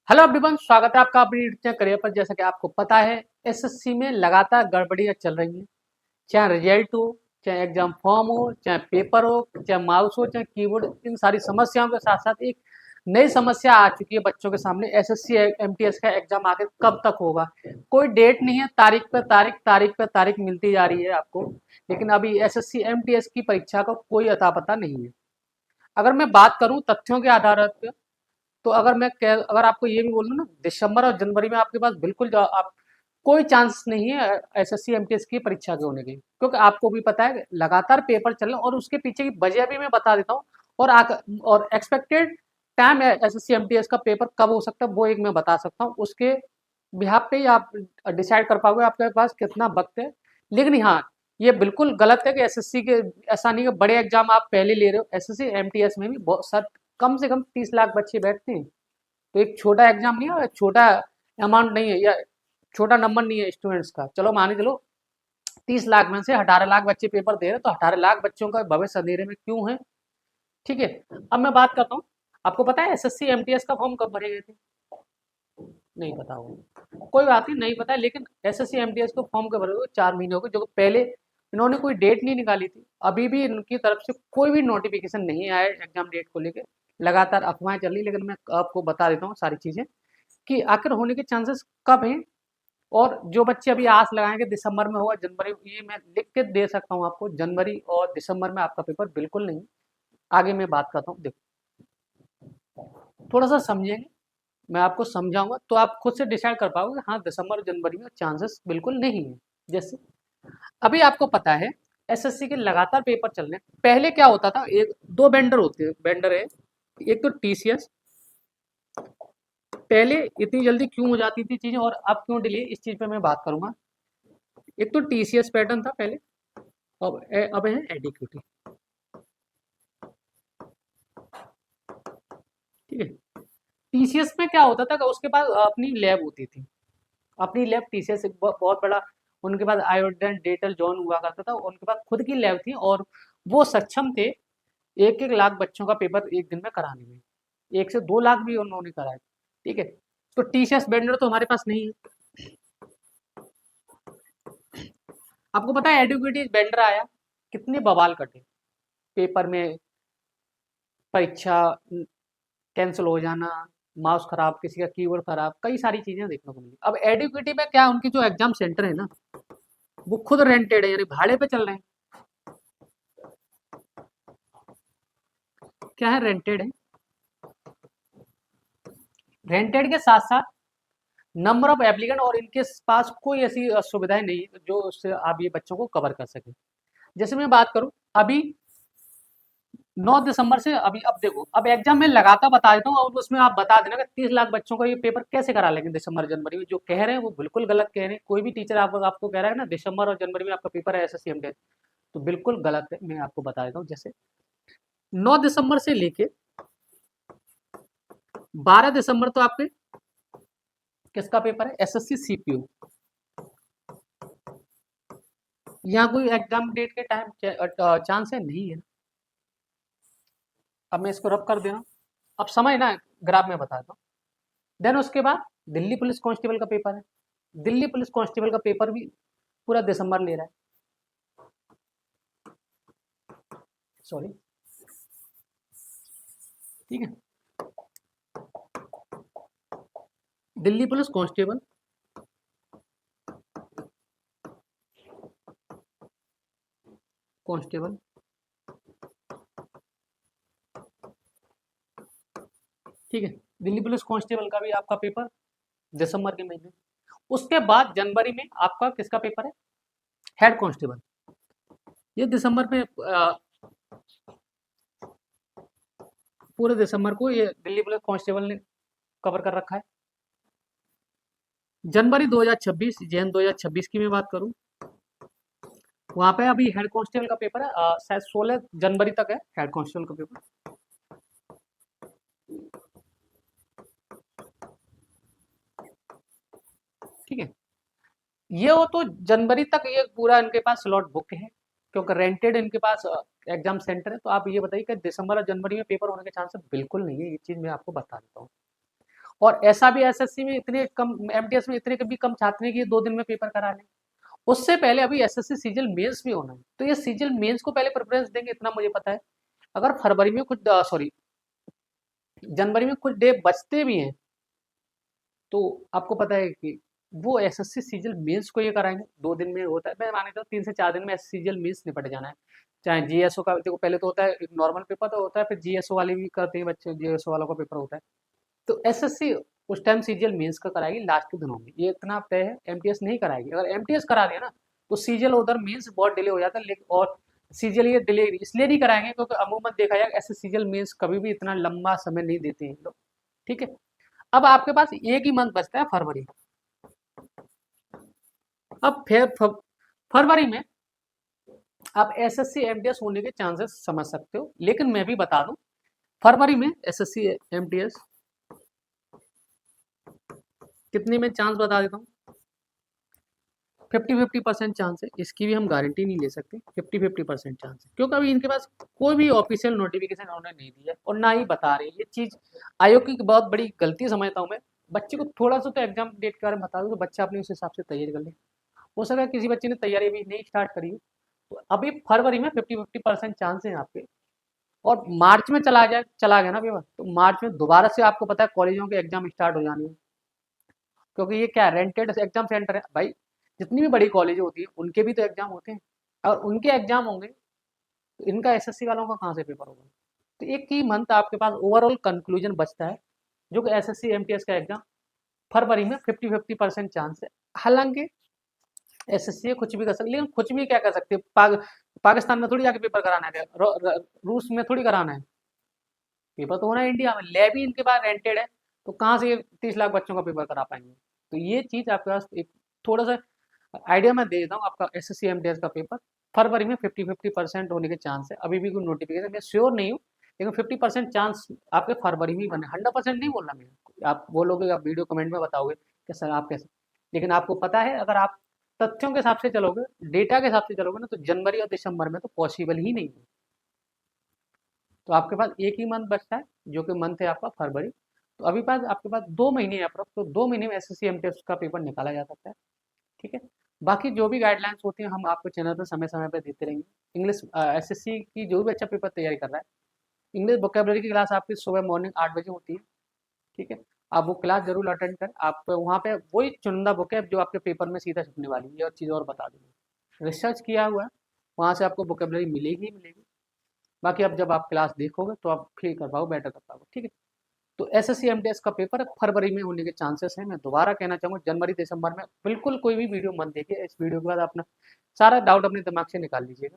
Hello everyone, स्वागत है आपका अपनी यूट्यूब करियर पर। जैसा कि आपको पता है, एसएससी में लगातार गड़बड़ियां चल रही हैं। चाहे रिजल्ट हो, चाहे एग्जाम फॉर्म हो, चाहे पेपर हो, चाहे माउस हो, चाहे कीबोर्ड, इन सारी समस्याओं के साथ साथ एक नई समस्या आ चुकी है बच्चों के सामने। एसएससी एमटीएस का एग्जाम आगे कब तक होगा, कोई डेट नहीं है। तारीख पे तारीख, तारीख पे तारीख मिलती जा रही है आपको, लेकिन अभी एसएससी एमटीएस की परीक्षा का कोई अता पता नहीं है। अगर मैं बात करूं तथ्यों के आधार पर, तो अगर आपको ये भी बोलूँ ना, दिसंबर और जनवरी में आपके पास बिल्कुल आप कोई चांस नहीं है एसएससी एमटीएस की परीक्षा के होने की, क्योंकि आपको भी पता है लगातार पेपर चल रहे हैं और उसके पीछे की वजह भी मैं बता देता हूँ। और एक्सपेक्टेड टाइम एसएससी एमटीएस का पेपर कब हो सकता है वो एक मैं बता सकता हूँ। उसके बिहाफ पे ही आप डिसाइड कर पाओगे आपके पास कितना वक्त है। लेकिन हाँ, ये बिल्कुल गलत है कि एसएससी के, ऐसा नहीं कि बड़े एग्जाम आप पहले ले रहे हो। एसएससी एमटीएस में भी बहुत सर कम से कम 30 लाख बच्चे बैठते हैं, तो एक छोटा एग्जाम नहीं है, छोटा अमाउंट नहीं है, या छोटा नंबर नहीं है स्टूडेंट्स का। चलो मान के चलो 30 लाख में से 18 लाख बच्चे पेपर दे रहे हैं, तो 18 लाख बच्चों का भविष्य अंधेरे में क्यों है। ठीक है, अब मैं बात करता हूँ। आपको पता है एसएससी एमटीएस का फॉर्म कब भरे गए थे? नहीं पता होगा, कोई बात नहीं, नहीं पता है, लेकिन एसएससी एमटीएस को फॉर्म कब भरे हुए 4 महीने हो गए। जो पहले इन्होंने कोई डेट नहीं निकाली थी, अभी भी इनकी तरफ से कोई भी नोटिफिकेशन नहीं आया एग्जाम डेट को लेकर। लगातार अफवाहें चल रही, लेकिन मैं आपको बता देता हूँ सारी चीजें कि आखिर होने के चांसेस कब हैं। और जो बच्चे अभी आस लगाएंगे दिसंबर में होगा, जनवरी, ये मैं लिख के दे सकता हूँ आपको, जनवरी और दिसंबर में आपका पेपर बिल्कुल नहीं। आगे मैं बात करता हूँ, देखो थोड़ा सा समझेंगे, मैं आपको समझाऊंगा तो आप खुद से डिसाइड कर पाओगे। हाँ, दिसंबर जनवरी में चांसेस बिल्कुल नहीं है। जैसे अभी आपको पता है एसएससी के लगातार पेपर चल रहे हैं। पहले क्या होता था, एक दो वेंडर होते हैं, वेंडर है, एक तो टीसीएस। पहले इतनी जल्दी क्यों हो जाती थी चीजें और अब क्यों डिले, इस चीज पे मैं बात करूंगा। एक तो टीसीएस पैटर्न था पहले, अब है एडिक्यूटी। ठीक है, टीसीएस में क्या होता था कि उसके पास अपनी लैब होती थी, अपनी लैब। टीसीएस एक बहुत बड़ा, उनके पास आयोडन डेटल जोन हुआ करता था, उनके पास खुद की लैब थी और वो सक्षम थे 1-1 लाख बच्चों का पेपर एक दिन में कराने में। 1 से 2 लाख भी उन्होंने कराए। ठीक है, तो टीसीएस वेंडर तो हमारे पास नहीं है। आपको पता है एडुकेटी वेंडर आया, कितने बवाल कटे पेपर में, परीक्षा कैंसिल हो जाना, माउस खराब, किसी का कीबोर्ड खराब, कई सारी चीजें देखने को मिली। अब एडुकेटी में क्या, उनकी जो एग्जाम सेंटर है ना, वो खुद रेंटेड है, यानी भाड़े पे चल रहे हैं। क्या है, रेंटेड है। रेंटेड के साथ साथ नंबर ऑफ एप्लीकेंट, और इनके पास कोई ऐसी सुविधाएं नहीं है जो उससे आप ये बच्चों को कवर कर सके। जैसे मैं बात करूं, अभी 9 दिसंबर से, अभी अब देखो, अब एग्जाम में लगातार बता देता हूँ और उसमें आप बता देना कि 30 लाख बच्चों का ये पेपर कैसे करा लेंगे दिसंबर जनवरी में। जो कह रहे हैं वो बिल्कुल गलत कह रहे हैं। कोई भी टीचर आपको कह रहा है ना दिसंबर और जनवरी में आपका पेपर है एसएससी एमटीएस, तो बिल्कुल गलत है। मैं आपको बता देता हूँ, जैसे 9 दिसंबर से लेके 12 दिसंबर तो आपके किसका पेपर है, एसएससी सीपीयू। यहाँ कोई एग्जाम डेट के टाइम चांस है नहीं है। अब मैं इसको रब कर दे रहा हूँ, अब समय ना ग्राफ में बता देता हूँ। देन उसके बाद दिल्ली पुलिस कांस्टेबल का पेपर है। दिल्ली पुलिस कांस्टेबल का पेपर भी पूरा दिसंबर ले रहा है, सॉरी। ठीक है, दिल्ली पुलिस कांस्टेबल, कांस्टेबल, ठीक है, दिल्ली पुलिस कांस्टेबल का भी आपका पेपर दिसंबर के महीने। उसके बाद जनवरी में आपका किसका पेपर है, हेड कांस्टेबल। ये दिसंबर में पूरे दिसंबर को ये दिल्ली पुलिस कांस्टेबल ने कवर कर रखा है। जनवरी 2026, जैन 2026 की मैं बात करूं, वहां पे अभी हेड कांस्टेबल का पेपर है, शायद 16 जनवरी तक है हेड कांस्टेबल का पेपर। ठीक है, ये हो तो जनवरी तक ये पूरा इनके पास स्लॉट बुक है, क्योंकि रेंटेड इनके पास एग्जाम सेंटर है। तो आप ये बताइए कि दिसंबर और जनवरी में पेपर होने के चांसेस बिल्कुल नहीं है, ये चीज मैं आपको बता देता हूँ। और ऐसा भी एसएससी में इतने कम, एमटीएस में इतने भी कम छात्र हैं कि 2 दिन में पेपर करा लें। उससे पहले अभी एसएससी सीजीएल मेंस भी होना है, तो ये सीजीएल मेंस को पहले प्रेफरेंस देंगे, इतना मुझे पता है। अगर फरवरी में कुछ सॉरी जनवरी में कुछ डे बचते भी हैं, तो आपको पता है कि वो एसएससी सीजीएल मेंस को ये कराएंगे। 2 दिन में होता है, मैं मानता हूँ 3 से 4 दिन में सीजीएल मेंस निपट जाना है। चाहे जीएसओ का, देखो पहले तो होता है एक नॉर्मल पेपर तो होता है, फिर जीएसओ वाले भी करते हैं बच्चे, जीएसओ वालों का पेपर होता है। तो एसएससी उस टाइम सीजीएल मेंस का कराएगी लास्ट के दिनों में, ये इतना तय है। एमटीएस नहीं कराएगी। अगर एमटीएस करा दिया ना तो सीजीएल उधर मेंस बहुत डिले हो जाता है, लेकिन और सीजीएल ये डिले इसलिए नहीं कराएंगे क्योंकि अमूमन देखा जाए ऐसे सीजीएल मेंस कभी भी इतना लंबा समय नहीं देते हैं लोग। ठीक है, अब आपके पास एक ही मंथ बचता है, फरवरी। अब फरवरी में आप एसएससी एमटीएस होने के चांसेस समझ सकते हो, लेकिन मैं भी बता दूं फरवरी में एसएससी एमटीएस कितने में चांस बता देता हूँ। 50-50% चांस है, इसकी भी हम गारंटी नहीं ले सकते। 50-50% चांस है, क्योंकि अभी इनके पास कोई भी ऑफिशियल नोटिफिकेशन उन्होंने नहीं दिया और ना ही बता रहे। ये चीज आयोग की बहुत बड़ी गलती समझता हूँ मैं। बच्चे को थोड़ा सा तो एग्जाम डेट के बारे में बता दो तो बच्चा अपने उस हिसाब से तैयारी कर ले। हो सकता है किसी बच्चे ने तैयारी अभी नहीं स्टार्ट करी है, तो अभी फरवरी में 50-50% चांस है आपके। और मार्च में चला गया ना पेपर, तो मार्च में दोबारा से आपको पता है कॉलेजों के एग्जाम स्टार्ट हो जाने हैं, क्योंकि ये क्या रेंटेड एग्जाम सेंटर है भाई। जितनी भी बड़ी कॉलेज होती है उनके भी तो एग्जाम होते हैं, और उनके एग्जाम होंगे तो इनका एसएससी वालों का कहाँ से पेपर होगा। तो एक ही मंथ आपके पास ओवरऑल कंक्लूजन बचता है, जो कि एसएससी एमटीएस का एग्जाम फरवरी में 50-50% चांस है। हालांकि एसएससी कुछ भी कर सकते, लेकिन कुछ भी क्या कर सकते हैं, पाकिस्तान में थोड़ी जाके पेपर कराना है, रूस में थोड़ी कराना है। पेपर तो होना है इंडिया में, लैब ही इनके पास रेंटेड है, तो कहाँ से ये 30 लाख बच्चों का पेपर करा पाएंगे। तो ये चीज़ आपके पास एक थोड़ा सा आइडिया मैं दे देता हूँ। आपका एसएससी एमटीएस का पेपर फरवरी में 50-50% होने के चांस है। अभी भी कोई नोटिफिकेशन मैं श्योर नहीं हूँ, लेकिन 50% चांस आपके फरवरी में ही बने। 100% नहीं बोल रहा मैं, आप बोलोगे, आप वीडियो कमेंट में बताओगे कि सर आप कैसे, लेकिन आपको पता है अगर आप तथ्यों के हिसाब से चलोगे, डेटा के हिसाब से चलोगे ना, तो जनवरी और दिसंबर में तो पॉसिबल ही नहीं है। तो आपके पास एक ही मंथ बचता है, जो कि मंथ है आपका फरवरी। तो अभी पास आपके पास 2 महीने है अप्रोक्स, तो 2 महीने में एसएससी एमटीएस का पेपर निकाला जा सकता है। ठीक है, बाकी जो भी गाइडलाइंस होती हैं हम आपको चैनल पर समय समय पर देते रहेंगे। इंग्लिश एसएससी की जो भी अच्छा पेपर तैयारी कर रहा है, इंग्लिश वोकेबलरी की क्लास आपकी सुबह मॉर्निंग 8 बजे होती है। ठीक है, आप वो क्लास जरूर अटेंड करें। आप वहाँ पे वही चुनिंदा बुक है जो आपके पेपर में सीधा छपने वाली है। और चीज़ और बता दूँगा, रिसर्च किया हुआ है, वहाँ से आपको वोकेबलरी मिलेगी ही मिलेगी। बाकी अब जब आप क्लास देखोगे तो आप फील कर पाओगे, बेटर कर पाओगे। ठीक है, तो एसएससी एमटीएस का पेपर फरवरी में होने के चांसेस हैं। मैं दोबारा कहना चाहूँगा जनवरी दिसंबर में बिल्कुल कोई भी वीडियो मत देखिए। इस वीडियो के बाद अपना सारा डाउट अपने दिमाग से निकाल लीजिएगा।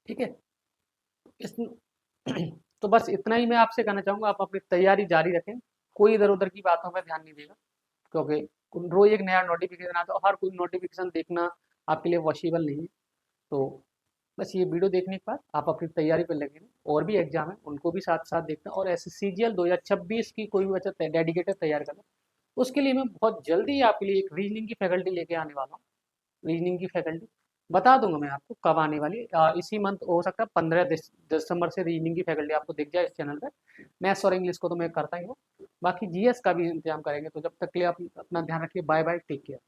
ठीक है, इस तो बस इतना ही मैं आपसे कहना चाहूँगा। आप अपनी तैयारी जारी रखें, कोई इधर उधर की बातों पर ध्यान नहीं देगा, क्योंकि रोज एक नया नोटिफिकेशन आता है और हर कोई नोटिफिकेशन देखना आपके लिए पॉसिबल नहीं है। तो बस ये वीडियो देखने के बाद आप अपनी तैयारी पर लगे रहें। और भी एग्जाम है उनको भी साथ साथ देखना, और ऐसे सीजीएल 2026 की कोई भी बच्चा डेडिकेटेड तैयार करना, उसके लिए मैं बहुत जल्दी आपके लिए एक रीजनिंग की फैकल्टी लेके आने वाला हूँ। रीजनिंग की फैकल्टी बता दूंगा मैं आपको कब आने वाली है। इसी मंथ हो सकता है 15 दिसंबर से रीजनिंग की फैकल्टी आपको दिख जाए इस चैनल पर। मैथ्स और इंग्लिश को तो मैं करता ही हूँ, बाकी जीएस का भी इंतजाम करेंगे। तो जब तक के लिए आप अपना ध्यान रखिए। Bye bye, take care.